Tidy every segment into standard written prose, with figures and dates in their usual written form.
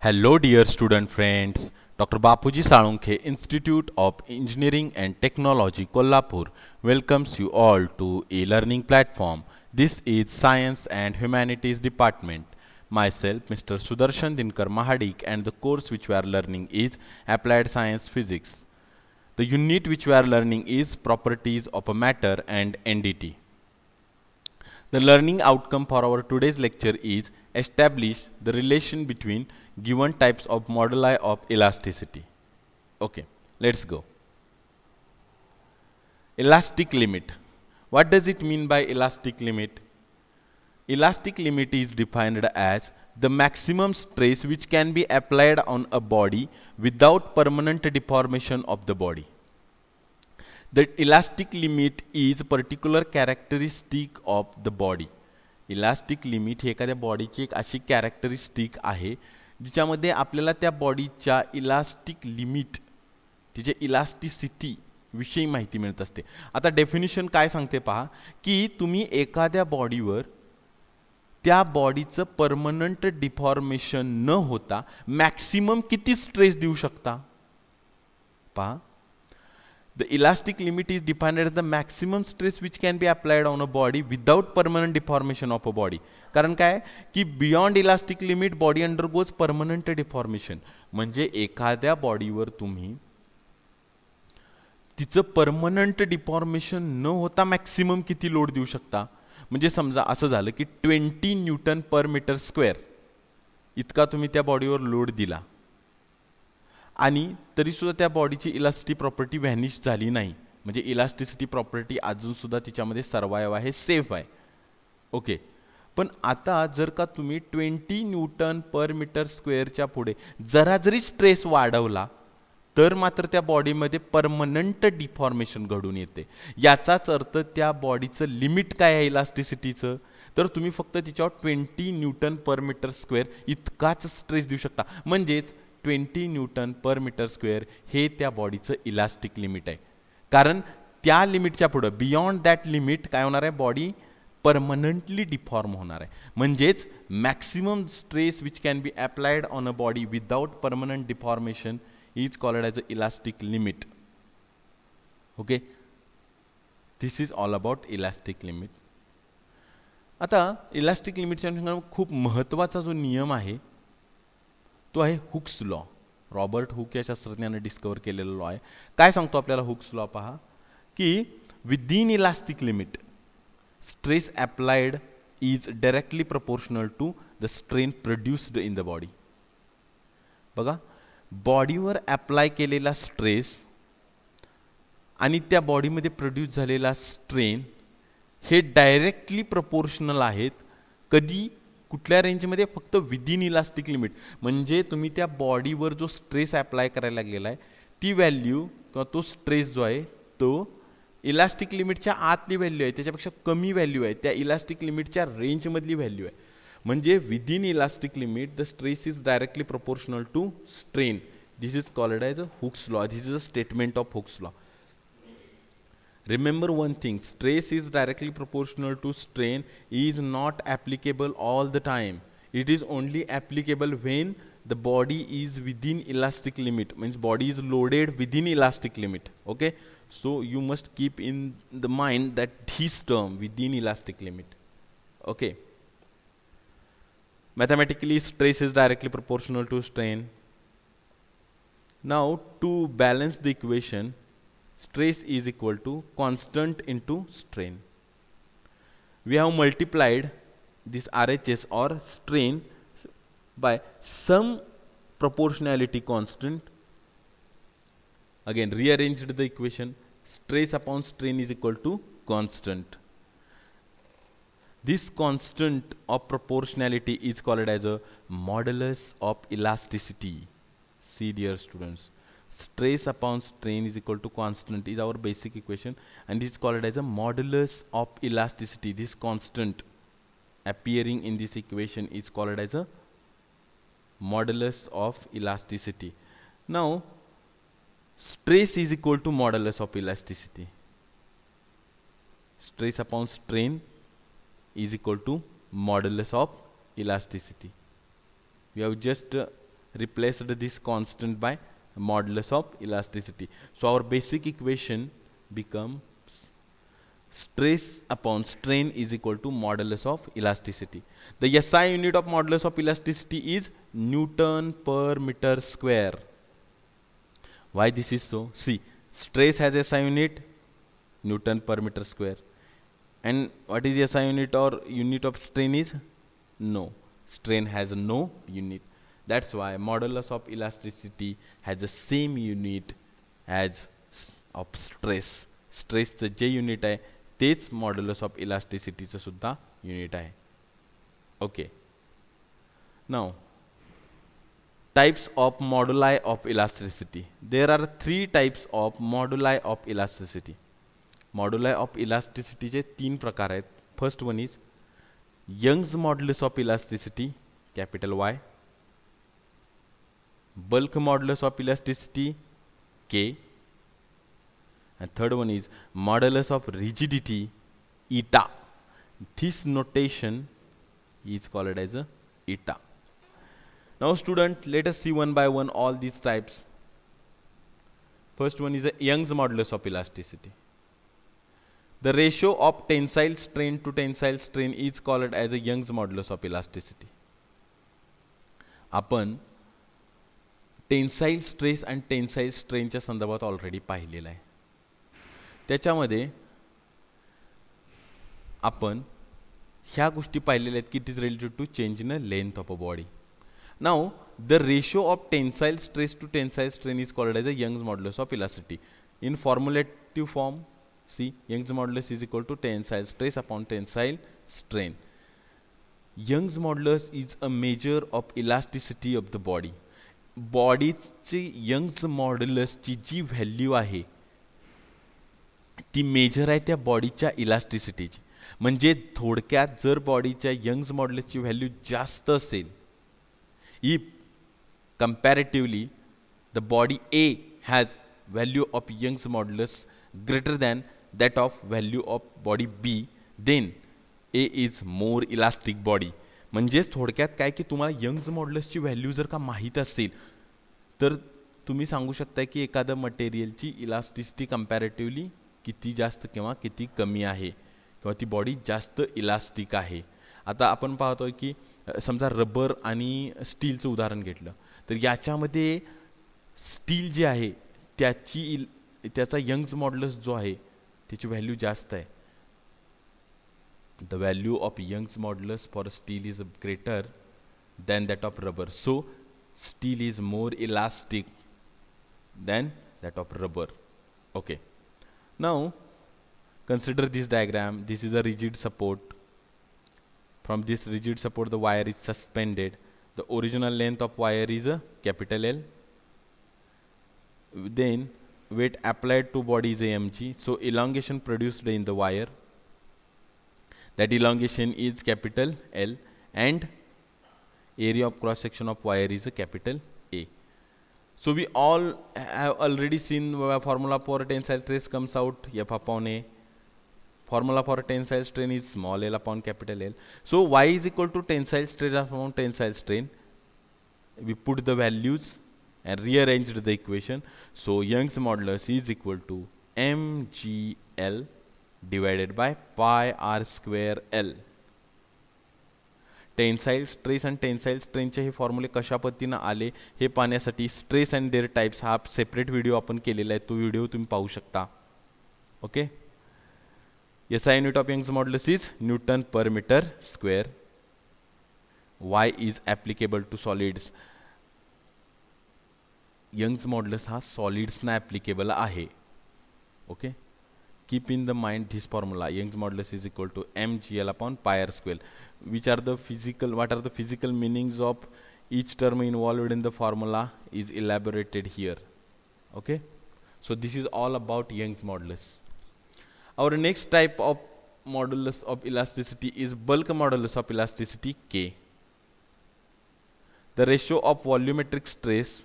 Hello dear student friends, Dr. Bapuji Salunkhe Institute of Engineering and Technology Kolhapur welcomes you all to e-learning platform. This is Science and Humanities Department. Myself Mr. Sudarshan Dinkar Mahadik, and the course which we are learning is Applied Science Physics. The unit which we are learning is Properties of a Matter and NDT. The learning outcome for our today's lecture is establish the relation between given types of moduli of elasticity. Okay, let's go. Elastic limit. What does it mean by elastic limit? Elastic limit is defined as the maximum stress which can be applied on a body without permanent deformation of the body. The elastic limit is a particular characteristic of the body. Elastic limit ही एखाद्या बॉडीची एक अशी characteristic आहे जिच्यामध्ये आपल्याला त्या बॉडीच्या इलास्टिक लिमिट तिचे इलास्टिसिटी विषयी माहिती मिळत असते. आता डेफिनेशन काय सांगते पहा की तुम्ही एखाद्या बॉडीवर त्या बॉडीचं परमनंट डिफॉर्मेशन न होता मॅक्सिमम किती स्ट्रेस देऊ शकता. पहा, the elastic limit is defined as the maximum stress which can be applied on a body without permanent deformation of a body. कारण काय की beyond elastic limit body undergoes permanent deformation. म्हणजे एखाद्या बॉडीवर तुम्ही तिचं परमनंट डिफॉर्मेशन न होता maximum किती लोड देऊ शकता. म्हणजे समजा असं झालं की 20 न्यूटन पर मीटर स्क्वेअर इतका तुम्ही त्या बॉडीवर लोड दिला आणि तरी सुद्धा त्या बॉडीची इलास्टिसिटी प्रॉपर्टी व्हॅनिश झाली नाही. म्हणजे इलास्टिसिटी प्रॉपर्टी अजून सुद्धा तिच्यामध्ये सर्वाइव्ह आहे, सेफ आहे. ओके, पण आता जर का तुम्ही 20 न्यूटन पर मीटर स्क्वेअरच्या पुढे जरा जरी स्ट्रेस वाढवला तर मात्र त्या बॉडीमध्ये परमनंट डिफॉर्मेशन घडून येते. याचाच अर्थ त्या बॉडीचं लिमिट काय आहे इलास्टिसिटीचं, तर तुम्ही फक्त तिच्यावर 20 न्यूटन पर मीटर स्क्वेअर इतकाच स्ट्रेस देऊ शकता. म्हणजेच 20 न्यूटन पर मीटर स्क्वेअर हे त्या बॉडीचं इलास्टिक लिमिट आहे. कारण त्या लिमिटच्या पुढे बियॉन्ड दॅट लिमिट काय होणार आहे, बॉडी परमनंटली डिफॉर्म होणार आहे. म्हणजेच maximum stress which can be applied on a body without permanent deformation is called as a elastic limit. Okay, this is all about elastic limit. आता elastic लिमिटच्या खूप महत्त्वाचा जो नियम आहे तो आहे हुक्स लॉ. रॉबर्ट हुक या शास्त्रज्ञाने डिस्कवर केलेला लॉ आहे. काय सांगतो आपल्याला हुक्स लॉ पहा की within elastic limit stress applied is directly proportional to the strain produced in the body. बघा, बॉडीवर अप्लाय केलेला स्ट्रेस आणि त्या बॉडीमध्ये प्रोड्यूस झालेला स्ट्रेन हे डायरेक्टली प्रपोर्शनल आहेत. कधी, कुठल्या रेंजमध्ये, फक्त विदिन इलास्टिक लिमिट. म्हणजे तुम्ही त्या बॉडीवर जो स्ट्रेस अप्लाय करायला गेला आहे ती व्हॅल्यू किंवा तो स्ट्रेस जो आहे तो इलास्टिक लिमिटच्या आतली व्हॅल्यू आहे, त्याच्यापेक्षा कमी व्हॅल्यू आहे, त्या इलास्टिक लिमिटच्या रेंजमधली व्हॅल्यू आहे. म्हणजे within elastic limit the stress is directly proportional to strain. This is called as a Hooke's law. This is a statement of Hooke's law. Remember one thing, stress is directly proportional to strain is not applicable all the time. It is only applicable when the body is within elastic limit, means body is loaded within elastic limit. Okay, so you must keep in the mind that this term within elastic limit. Okay, mathematically stress is directly proportional to strain. Now to balance the equation, stress is equal to constant into strain. We have multiplied this RHS or strain by some proportionality constant. Again rearranged the equation. Stress upon strain is equal to constant. This constant of proportionality is called as a modulus of elasticity. See dear students, stress upon strain is equal to constant is our basic equation, and is called as a modulus of elasticity. This constant appearing in this equation is called as a modulus of elasticity. Now stress is equal to modulus of elasticity. Stress upon strain is equal to modulus of elasticity. We have just replaced this constant by modulus of elasticity. So our basic equation becomes stress upon strain is equal to modulus of elasticity. The SI unit of modulus of elasticity is Newton per meter square. Why this is so? See, stress has SI unit Newton per meter square, and what is SI unit or unit of strain is? No, strain has no unit. That's why modulus of elasticity has the same unit as of stress. Stress चं जे unit आहे तेच modulus of elasticity चं सुद्धा unit आहे. Okay. Now, types of moduli of elasticity. There are 3 types of moduli of elasticity. Moduli of elasticity चे 3 प्रकार आहेत. First one is Young's modulus of elasticity, capital Y. Bulk modulus of elasticity, K. And third one is modulus of rigidity, eta. This notation is called as a eta. Now student, let us see one by one all these types. First one is a Young's modulus of elasticity. The ratio of tensile strain to tensile strain is called as a Young's modulus of elasticity. आपण tensile stress आणि tensile स्ट्रेनच्या संदर्भात already पाहिलेलं आहे. त्याच्यामध्ये आपण ह्या गोष्टी पाहिलेल्या आहेत की it is related to change in a length of a body. Now the ratio of tensile stress to tensile strain is called as a Young's modulus of elasticity. In formulative form, see, Young's modulus is equal to tensile stress upon tensile strain. Young's modulus is a measure of elasticity of the body. बॉडीची Young's मॉड्युलसची जी value आहे ती major आहे त्या बॉडीच्या इलास्टिसिटीची. म्हणजे थोडक्यात जर बॉडीच्या Young's मॉड्युलसची value जास्त असेल, if comparatively the body A has value of Young's modulus greater than that of value of body B, then A is more elastic body. म्हणजेच थोडक्यात काय की तुम्हाला यंग्स मॉड्युलसची व्हॅल्यू जर का माहीत असेल तर तुम्ही सांगू शकता की एखाद्या मटेरियलची इलास्टिसिटी कंपॅरेटिव्हली किती जास्त किंवा किती कमी आहे किंवा ती बॉडी जास्त इलास्टिक आहे. आता आपण पाहतोय की समजा रबर आणि स्टीलचं उदाहरण घेतलं तर याच्यामध्ये स्टील जे आहे त्याचा यंग्स मॉड्युलस जो आहे त्याची व्हॅल्यू जास्त आहे. The value of Young's modulus for steel is greater than that of rubber. So steel is more elastic than that of rubber. Okay, now consider this diagram. This is a rigid support. From this rigid support the wire is suspended. The original length of wire is a capital L. Then weight applied to body is mg. So elongation produced in the wire, that elongation is capital L, and area of cross section of wire is a capital A. So we all have already seen formula for tensile stress comes out F upon A. Formula for tensile strain is small l upon capital L. So y is equal to tensile stress upon tensile strain. We put the values and rearranged the equation. So Young's modulus is equal to mgl divided by pi r square L. Tensile stress आणि tensile स्ट्रेनचे हे फॉर्म्युले कशा पद्धतीने आले हे पाहण्यासाठी stress and there types हा separate video आपण केलेला आहे. तो व्हिडिओ तुम्ही पाहू शकता. Okay, SI unit of Young's modulus is Newton per meter square. Y is applicable to solids. Young's modulus हा solids ना applicable आहे. Okay, keep in the mind this formula. Young's modulus is equal to mgl upon pi r square. What are the physical meanings of each term involved in the formula is elaborated here. Okay, so this is all about Young's modulus. Our next type of modulus of elasticity is bulk modulus of elasticity K. The ratio of volumetric stress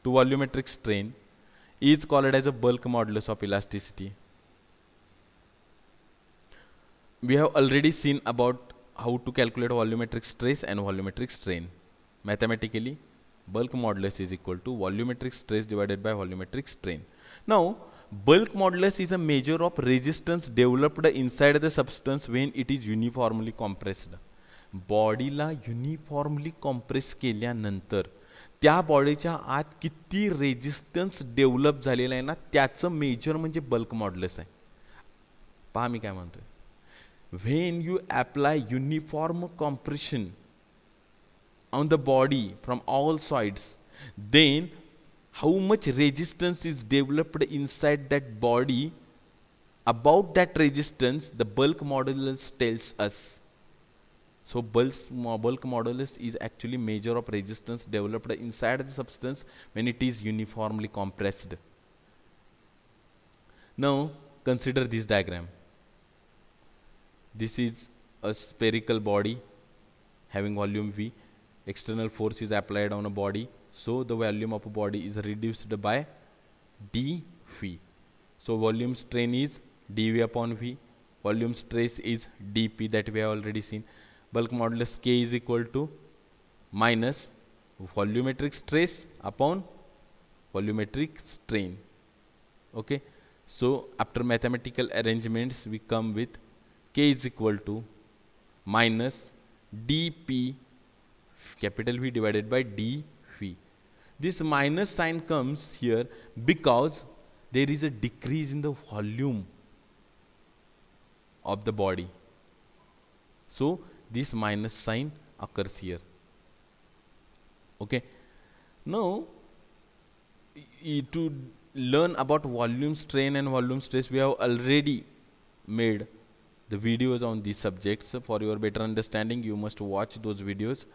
to volumetric strain is called as a bulk modulus of elasticity. We have already seen about how to calculate volumetric stress and volumetric strain. Mathematically, Bulk modulus is equal to volumetric stress divided by volumetric strain. Now, bulk modulus is a measure of resistance developed inside the substance when it is uniformly compressed. बॉडीला uniformly compress केल्यानंतर त्या बॉडीच्या आत किती resistance develop झालेला आहे ना त्याचं major म्हणजे बल्क मॉड्युलस आहे. पहा मी काय म्हणतोय. When you apply uniform compression on the body from all sides, then how much resistance is developed inside that body. About that resistance the bulk modulus tells us. So bulk modulus is actually measure of resistance developed inside the substance when it is uniformly compressed. Now consider this diagram. This is a spherical body having volume V. External force is applied on a body, so the volume of a body is reduced by dV. So volume strain is dV upon V, volume stress is dP, that we have already seen. Bulk modulus K is equal to minus volumetric stress upon volumetric strain. Okay, so after mathematical arrangements we come with K is equal to minus dP capital V divided by dV. This minus sign comes here because there is a decrease in the volume of the body. So this minus sign occurs here. Okay. Now to learn about volume strain and volume stress, we have already made the videos on these subjects. For your better understanding, you must watch those videos.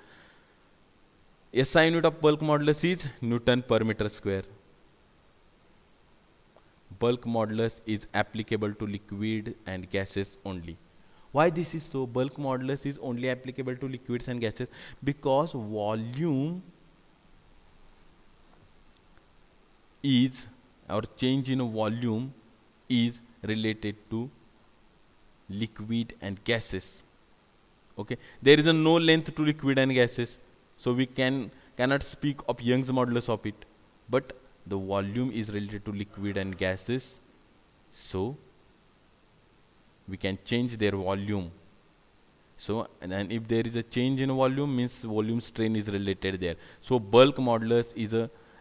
SI unit of bulk modulus is Newton per meter square. Bulk modulus is applicable to liquid and gases only. Why this is so? Bulk modulus is only applicable to liquids and gases because volume is, or change in volume is related to liquid and gases. Okay, there is a no length to liquid and gases, so we cannot speak of Young's modulus of it, but the volume is related to liquid and gases, so we can change their volume. So and if there is a change in volume, means volume strain is related there. So bulk modulus is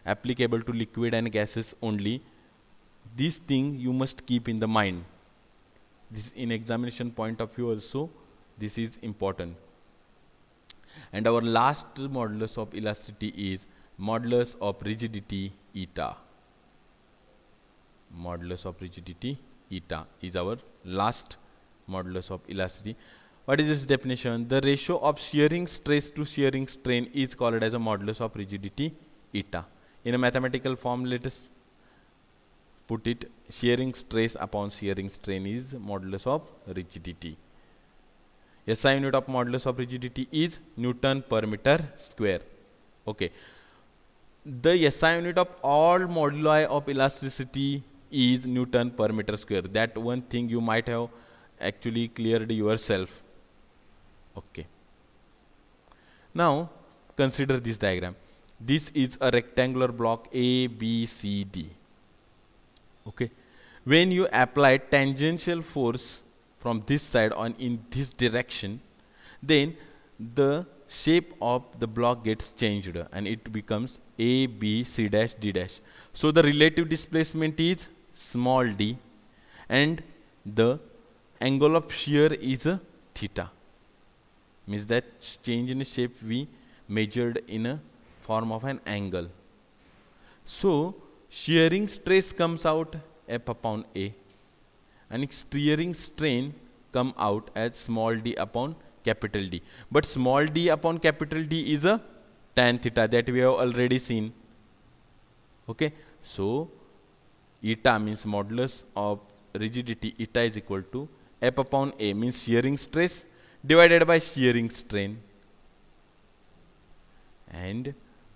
applicable to liquid and gases only. This thing you must keep in the mind. This in examination point of view also this is important. And our last modulus of elasticity is modulus of rigidity eta. Modulus of rigidity eta is our last modulus of elasticity. What is its definition? The ratio of shearing stress to shearing strain is called as a modulus of rigidity eta. In a mathematical form, let us put it: shearing stress upon shearing strain is modulus of rigidity. SI unit of modulus of rigidity is Newton per meter square. Okay, the SI unit of all moduli of elasticity is Newton per meter square. That one thing you might have actually cleared yourself. Okay, now consider this diagram. This is a rectangular block A, B, C, D. Okay, when you apply tangential force from this side on in this direction, then the shape of the block gets changed and it becomes A, B, C dash, D dash. So the relative displacement is small d and the angle of shear is theta. Means that change in shape we measured in a form of an angle. So shearing stress comes out F upon A and shearing strain come out as small d upon capital D. But small d upon capital D is a tan theta, that we have already seen. Okay, so eta means modulus of rigidity eta is equal to F upon A, means shearing stress divided by shearing strain, and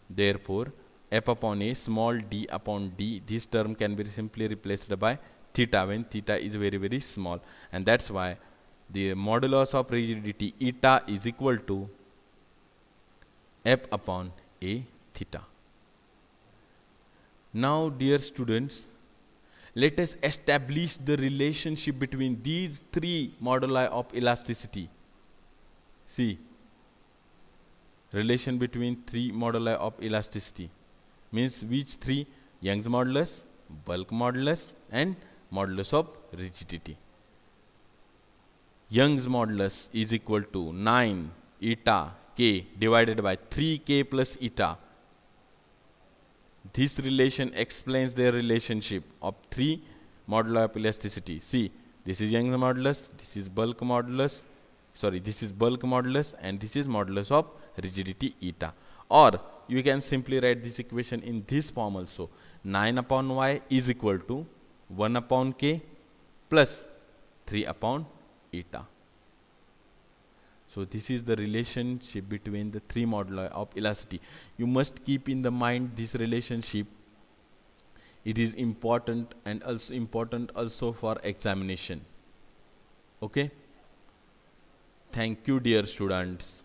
therefore F upon A small d upon D, this term can be simply replaced by theta when theta is very very small, and that's why the modulus of rigidity eta is equal to F upon A theta. Now, dear students, let us establish the relationship between these three moduli of elasticity. See, relation between three moduli of elasticity means which three? Young's modulus, bulk modulus, and modulus of rigidity. Young's modulus is equal to 9 eta k divided by 3k plus eta. This relation explains their relationship of three moduli of elasticity. See, this is Young's modulus, this is bulk modulus, this is bulk modulus, and this is modulus of rigidity eta. Or you can simply write this equation in this form also. 9 upon y is equal to 1 upon k plus 3 upon eta. So this is the relationship between the three moduli of elasticity. You must keep in the mind this relationship. It is important and also important also for examination. Okay? Thank you, dear students.